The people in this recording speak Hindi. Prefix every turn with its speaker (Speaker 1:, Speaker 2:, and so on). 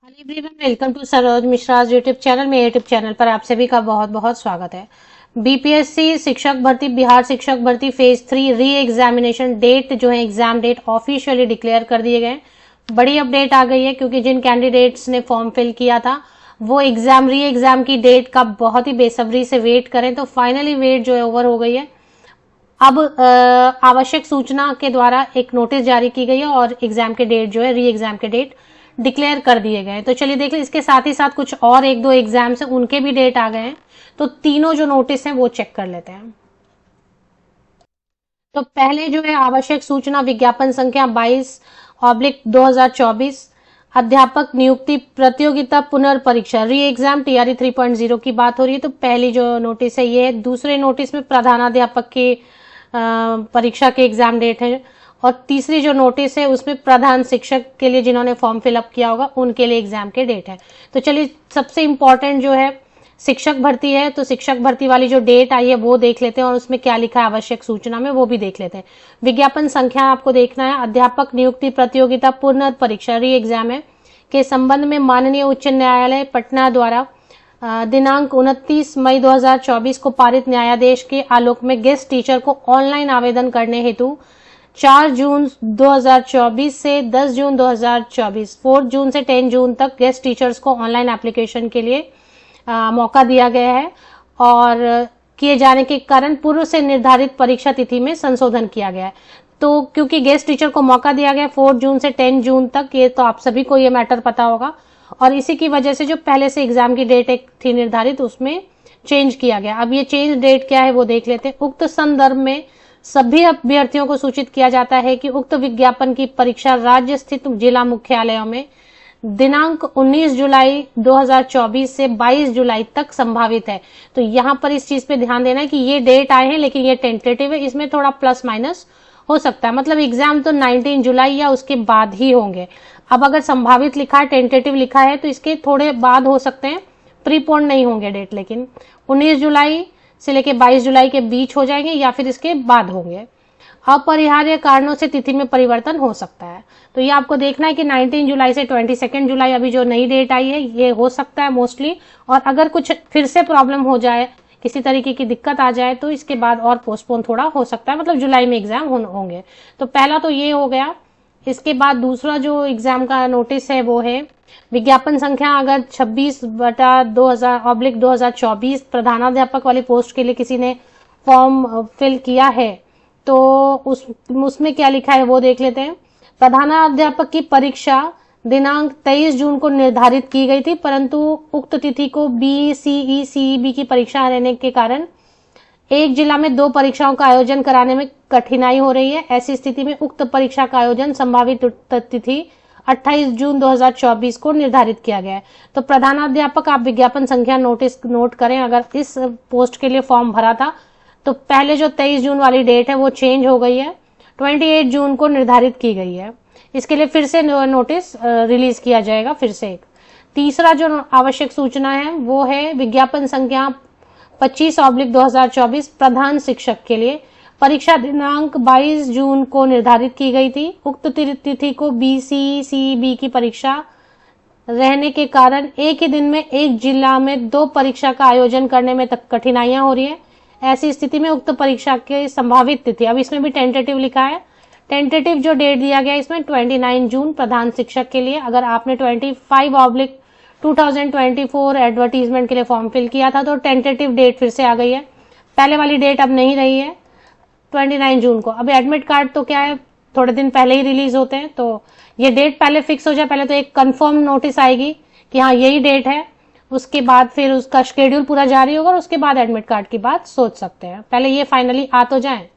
Speaker 1: Hello everyone, welcome to Saroj Mishra YouTube channel. मेरे यूट्यूब चैनल पर आप सभी का बहुत बहुत स्वागत है। बीपीएससी शिक्षक भर्ती, बिहार शिक्षक भर्ती फेज 3 री एग्जामिनेशन डेट जो है, एग्जाम डेट ऑफिशियली डिक्लेयर कर दिए गए। बड़ी अपडेट आ गई है क्योंकि जिन कैंडिडेट्स ने फॉर्म फिल किया था वो री एग्जाम की डेट का बहुत ही बेसब्री से वेट करें, तो फाइनली वेट जो है ओवर हो गई है। अब आवश्यक सूचना के द्वारा एक नोटिस जारी की गई है और एग्जाम के डेट जो है, री एग्जाम के डेट डिक्लेयर कर दिए गए। तो चलिए देख लें, इसके साथ ही साथ कुछ और एक दो एग्जाम्स हैं, उनके भी डेट आ गए हैं, तो तीनों जो नोटिस हैं वो चेक कर लेते हैं। तो पहले जो है आवश्यक सूचना विज्ञापन संख्या 22/2024 अध्यापक नियुक्ति प्रतियोगिता पुनर्परीक्षा री एग्जाम टीआरई 3.0 की बात हो रही है। तो पहली जो नोटिस है ये है। दूसरे नोटिस में प्रधानाध्यापक की परीक्षा के एग्जाम डेट है और तीसरी जो नोटिस है उसमें प्रधान शिक्षक के लिए जिन्होंने फॉर्म फिलअप किया होगा उनके लिए एग्जाम के डेट है। तो चलिए, सबसे इंपॉर्टेंट जो है शिक्षक भर्ती है, तो शिक्षक भर्ती वाली जो डेट आई है वो देख लेते हैं और उसमें क्या लिखा है आवश्यक सूचना में वो भी देख लेते हैं। विज्ञापन संख्या आपको देखना है, अध्यापक नियुक्ति प्रतियोगिता पुनर्परीक्षा री एग्जाम है के संबंध में माननीय उच्च न्यायालय पटना द्वारा दिनांक 29 मई 2024 को पारित न्यायादेश के आलोक में गेस्ट टीचर को ऑनलाइन आवेदन करने हेतु 4 जून 2024 से 10 जून 2024, 4 जून से 10 जून तक गेस्ट टीचर्स को ऑनलाइन एप्लीकेशन के लिए मौका दिया गया है और किए जाने के कारण पूर्व से निर्धारित परीक्षा तिथि में संशोधन किया गया है। तो क्योंकि गेस्ट टीचर को मौका दिया गया 4 जून से 10 जून तक, ये तो आप सभी को ये मैटर पता होगा, और इसी की वजह से जो पहले से एग्जाम की डेट एक थी निर्धारित उसमें चेंज किया गया। अब ये चेंज डेट क्या है वो देख लेते हैं। उक्त संदर्भ में सभी अभ्यर्थियों को सूचित किया जाता है कि उक्त विज्ञापन की परीक्षा राज्य स्थित जिला मुख्यालयों में दिनांक 19 जुलाई 2024 से 22 जुलाई तक संभावित है। तो यहाँ पर इस चीज पे ध्यान देना है कि ये डेट आए हैं लेकिन ये टेंटेटिव है, इसमें थोड़ा प्लस माइनस हो सकता है। मतलब एग्जाम तो 19 जुलाई या उसके बाद ही होंगे। अब अगर संभावित लिखा है, टेंटेटिव लिखा है, तो इसके थोड़े बाद हो सकते हैं, प्रीपोन नहीं होंगे डेट, लेकिन 19 जुलाई से लेके 22 जुलाई के बीच हो जाएंगे या फिर इसके बाद होंगे। अपरिहार्य कारणों से तिथि में परिवर्तन हो सकता है। तो ये आपको देखना है कि 19 जुलाई से 22 जुलाई अभी जो नई डेट आई है ये हो सकता है मोस्टली, और अगर कुछ फिर से प्रॉब्लम हो जाए, किसी तरीके की दिक्कत आ जाए, तो इसके बाद और पोस्टपोन थोड़ा हो सकता है, मतलब जुलाई में एग्जाम होंगे। तो पहला तो ये हो गया। इसके बाद दूसरा जो एग्जाम का नोटिस है वो है विज्ञापन संख्या अगर 26/2024 प्रधानाध्यापक वाली पोस्ट के लिए किसी ने फॉर्म फिल किया है तो उसमें क्या लिखा है वो देख लेते हैं। प्रधानाध्यापक की परीक्षा दिनांक 23 जून को निर्धारित की गई थी, परंतु उक्त तिथि को बीसीई सीईबी की परीक्षा रहने के कारण एक जिला में 2 परीक्षाओं का आयोजन कराने में कठिनाई हो रही है। ऐसी स्थिति में उक्त परीक्षा का आयोजन संभावित तिथि 28 जून 2024 को निर्धारित किया गया है। तो प्रधानाध्यापक आप विज्ञापन संख्या नोट करें। अगर इस पोस्ट के लिए फॉर्म भरा था तो पहले जो 23 जून वाली डेट है वो चेंज हो गई है, 28 जून को निर्धारित की गई है। इसके लिए फिर से नोटिस रिलीज किया जाएगा फिर से एक। तीसरा जो आवश्यक सूचना है वो है विज्ञापन संख्या 25/2024 प्रधान शिक्षक के लिए परीक्षा दिनांक 22 जून को निर्धारित की गई थी। उक्त तिथि को बीसीईसीईबी की परीक्षा रहने के कारण एक ही दिन में एक जिला में 2 परीक्षा का आयोजन करने में तक कठिनाइयां हो रही है। ऐसी स्थिति में उक्त परीक्षा की संभावित तिथि, अब इसमें भी टेंटेटिव लिखा है, टेंटेटिव जो डेट दिया गया इसमें 29 जून प्रधान शिक्षक के लिए। अगर आपने 25/2024 एडवर्टीजमेंट के लिए फॉर्म फिल किया था तो टेंटेटिव डेट फिर से आ गई है, पहले वाली डेट अब नहीं रही है 29 जून को। अब एडमिट कार्ड तो क्या है, थोड़े दिन पहले ही रिलीज होते हैं, तो ये डेट पहले फिक्स हो जाए। पहले तो एक कंफर्म नोटिस आएगी कि हाँ यही डेट है, उसके बाद फिर उसका शेड्यूल पूरा जारी होगा और उसके बाद एडमिट कार्ड की बात सोच सकते हैं। पहले ये फाइनली आ तो जाए।